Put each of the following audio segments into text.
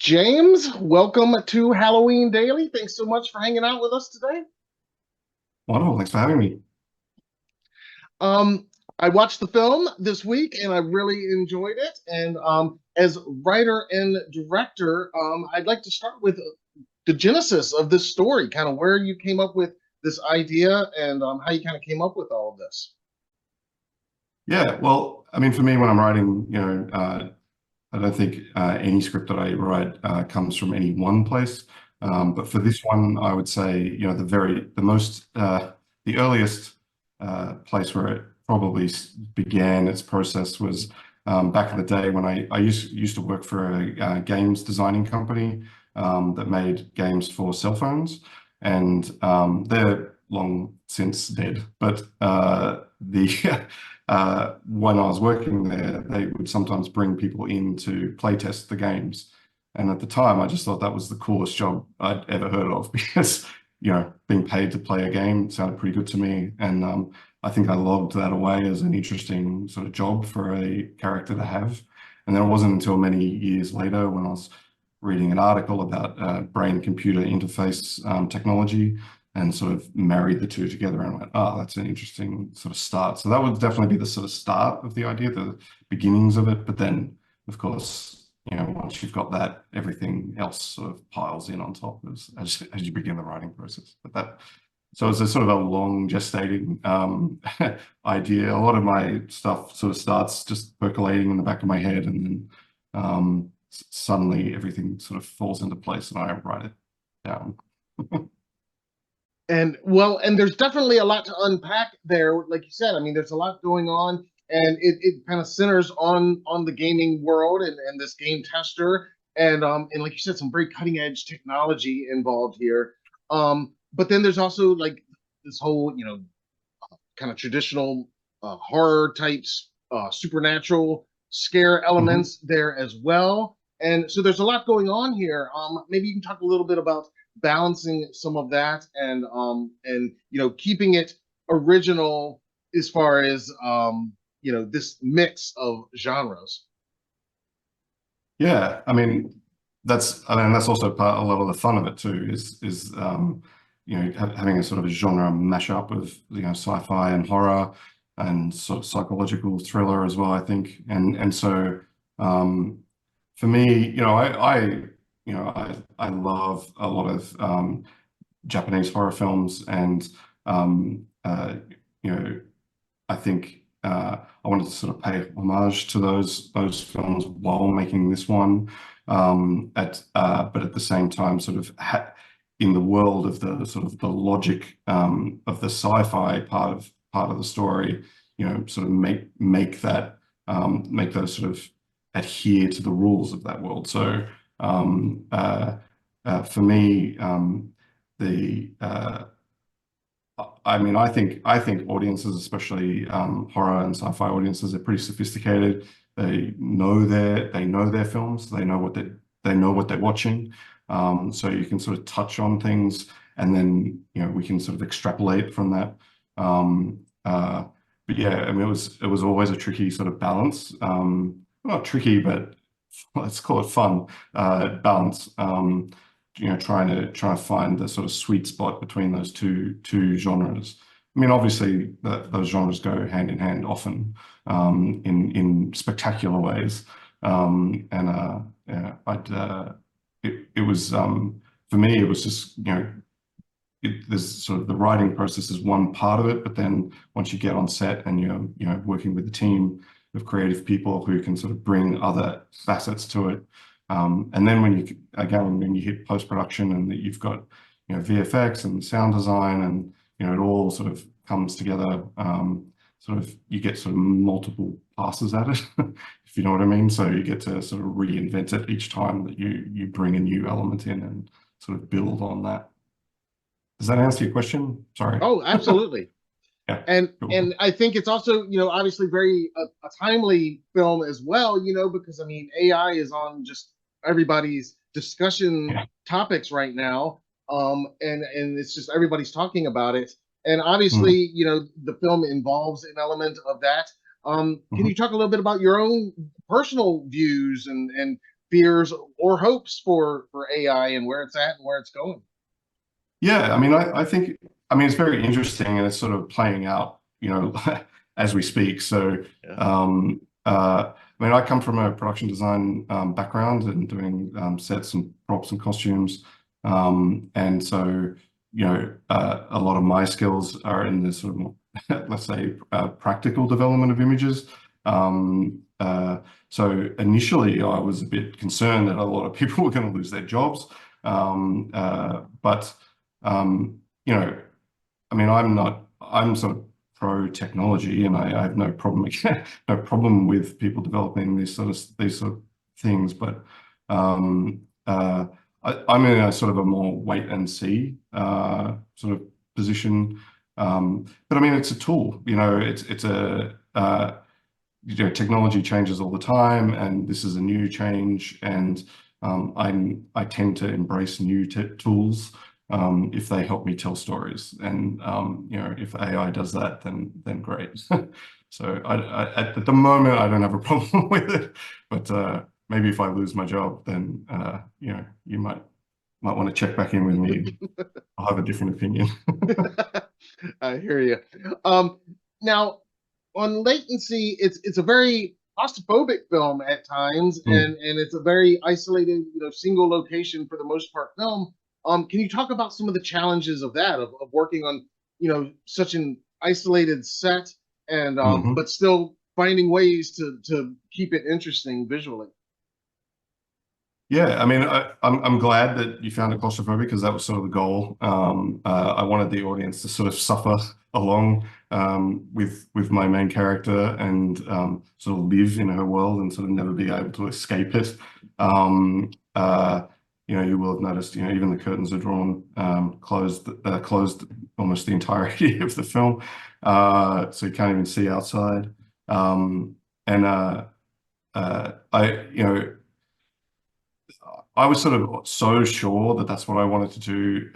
James, welcome to Halloween Daily. Thanks so much for hanging out with us today. Wonderful. Thanks for having me. Um, I watched the film this week and I really enjoyed it. And as writer and director, I'd like to start with the genesis of this story, kind of where you came up with this idea and how you kind of came up with all of this. Yeah, well, I mean, for me, when I'm writing, I don't think any script that I write comes from any one place. But for this one, I would say, the earliest place where it probably began its process was back in the day when I used to work for a games designing company that made games for cell phones, and they're long since dead. But the when I was working there, they would sometimes bring people in to play test the games. And at the time, I just thought that was the coolest job I'd ever heard of because, being paid to play a game sounded pretty good to me. And I think I logged that away as an interesting sort of job for a character to have. And then it wasn't until many years later when I was reading an article about brain-computer interface technology and sort of married the two together and went, oh, that's an interesting sort of start. So that would definitely be the sort of start of the idea, the beginnings of it. But then, of course, once you've got that, everything else sort of piles in on top as you begin the writing process. So it's a sort of a long gestating idea. A lot of my stuff sort of starts just percolating in the back of my head, and then suddenly everything sort of falls into place and I write it down. And there's definitely a lot to unpack there. Like you said, I mean, there's a lot going on, and it kind of centers on the gaming world and this game tester, and like you said, some very cutting edge technology involved here. But then there's also like this whole, kind of traditional horror types, supernatural scare Mhm. elements there as well. And so there's a lot going on here. Maybe you can talk a little bit about balancing some of that and keeping it original as far as this mix of genres. Yeah, I mean that's also part a lot of the fun of it too is having a sort of a genre mashup of sci-fi and horror and sort of psychological thriller as well, I think. And so for me, I love a lot of Japanese horror films, and you know I think I wanted to sort of pay homage to those films while making this one, but at the same time, sort of in the world of the sort of the logic of the sci-fi part of the story, sort of make those sort of adhere to the rules of that world. So for me, the I mean, I think audiences, especially horror and sci-fi audiences, are pretty sophisticated. They know their films. They know what they're watching. So you can sort of touch on things, and then we can sort of extrapolate from that. Um, uh, but yeah, I mean, it was always a tricky sort of balance. Not tricky, but let's call it fun balance. Trying to find the sort of sweet spot between those two genres. I mean, obviously, those genres go hand in hand often, in spectacular ways. And yeah, it was for me, it was just there's sort of the writing process is one part of it, but then once you get on set and you're working with a team of creative people who can sort of bring other facets to it, and then when you hit post-production and that you've got VFX and sound design, and it all sort of comes together, sort of you get sort of multiple passes at it, if you know what I mean. So you get to sort of reinvent it each time that you bring a new element in and sort of build on that. Does that answer your question? Sorry. Oh, absolutely. Yeah, And cool. I think it's also, obviously very a timely film as well, because I mean AI is on just everybody's discussion Yeah. topics right now. And it's just everybody's talking about it. And Mm, obviously, the film involves an element of that. Can mhm. you talk a little bit about your own personal views and fears or hopes for AI and where it's at and where it's going. Yeah, I mean, I think, I mean, it's very interesting and it's sort of playing out, you know, as we speak. So, Yeah. I mean, I come from a production design background and doing sets and props and costumes. And so, you know, a lot of my skills are in this sort of more, let's say, practical development of images. So initially I was a bit concerned that a lot of people were going to lose their jobs. But you know, I mean, I'm sort of pro technology, and I have no problem, no problem with people developing these sort of things. But I'm in a sort of a more wait and see sort of position. But I mean, it's a tool, you know, it's a, you know, technology changes all the time, and this is a new change, and I tend to embrace new tools if they help me tell stories. And you know, if AI does that, then great. So at the moment, I don't have a problem with it, but maybe if I lose my job, then you know, you might want to check back in with me. I'll have a different opinion. I hear you. Now, on Latency, it's a very claustrophobic film at times, Mm. and it's a very isolated, you know, single location for the most part film. Can you talk about some of the challenges of that, of working on, you know, such an isolated set, and Mhm. but still finding ways to keep it interesting visually? Yeah, I mean, I'm glad that you found it claustrophobic because that was sort of the goal. I wanted the audience to sort of suffer along with my main character and sort of live in her world and sort of never be able to escape it. Um, uh, you know, you will have noticed, you know, even the curtains are drawn closed almost the entirety of the film, so you can't even see outside. And you know. I was sort of so sure that that's what I wanted to do.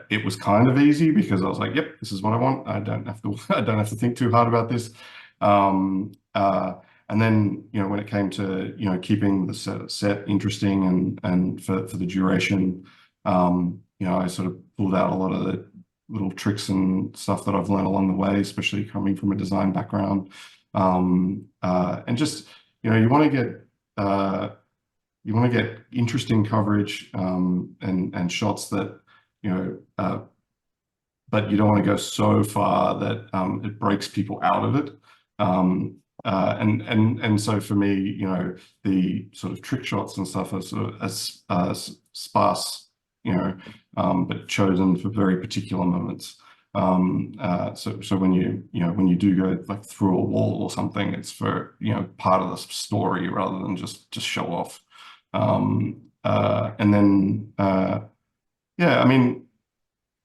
It was kind of easy because I was like, "Yep, this is what I want. I don't have to. I don't have to think too hard about this." Um, uh, and then, you know, when it came to, you know, keeping the set interesting and for the duration, you know, I sort of pulled out a lot of the little tricks and stuff that I've learned along the way, especially coming from a design background. And just, you know, you want to get interesting coverage and shots that, you know, but you don't want to go so far that it breaks people out of it. And so for me, you know, the sort of trick shots and stuff are sort of as sparse, you know, but chosen for very particular moments. So when when you do go like through a wall or something, it's for, you know, part of the story rather than just show off. And then, yeah, I mean,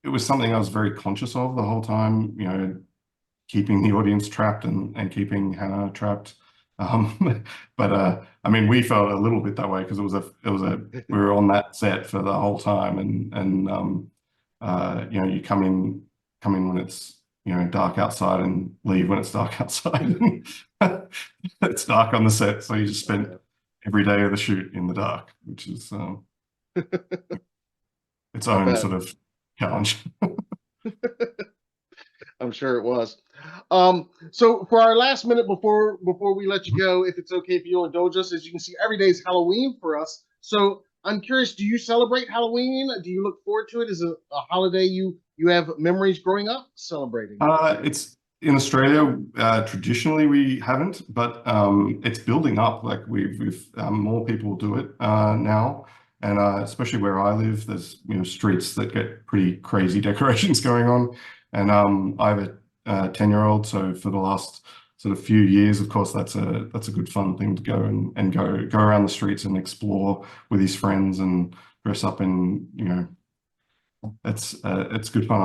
it was something I was very conscious of the whole time, you know, keeping the audience trapped and keeping Hannah trapped. But I mean, we felt a little bit that way because we were on that set for the whole time, and you know, you come in when it's, you know, dark outside and leave when it's dark outside. It's dark on the set, so you just spend every day of the shoot in the dark, which is its I own bet. sort of challenge. I'm sure it was. So for our last minute before we let you go, if it's okay if you'll indulge us, as you can see, every day is Halloween for us. So I'm curious, do you celebrate Halloween? Do you look forward to it? Is it a holiday you have memories growing up celebrating? It's in Australia. Traditionally, we haven't, but it's building up. Like we've more people do it now, and especially where I live, there's, you know, streets that get pretty crazy decorations going on. And I have a 10-year-old, so for the last sort of few years, of course, that's a good fun thing to go and go around the streets and explore with his friends and dress up in, you know, it's good fun.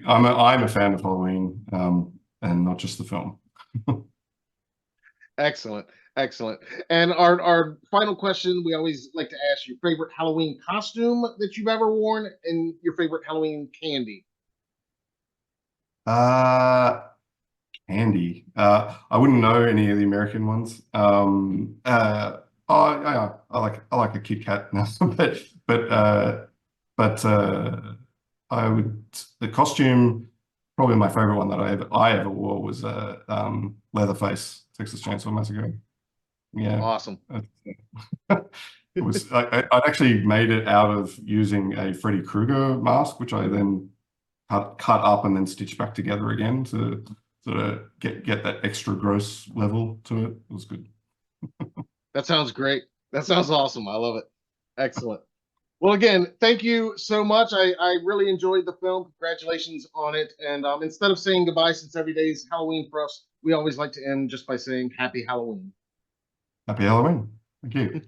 I'm a fan of Halloween, and not just the film. Excellent, excellent. And our final question, we always like to ask your favorite Halloween costume that you've ever worn and your favorite Halloween candy. Uh, Candy. I wouldn't know any of the American ones. Oh yeah, I like a cute cat now, but I would the costume probably my favorite one that I ever wore was Leatherface Texas Chainsaw Massacre. Yeah, Awesome. it was I'd actually made it out of using a Freddy Krueger mask, which I then cut up and then stitched back together again to sort of get that extra gross level to it. It was good. That sounds great. That sounds awesome. I love it. Excellent. Well, again, thank you so much. I really enjoyed the film. Congratulations on it. And instead of saying goodbye, since every day is Halloween for us, we always like to end just by saying Happy Halloween. Happy Halloween. Thank you.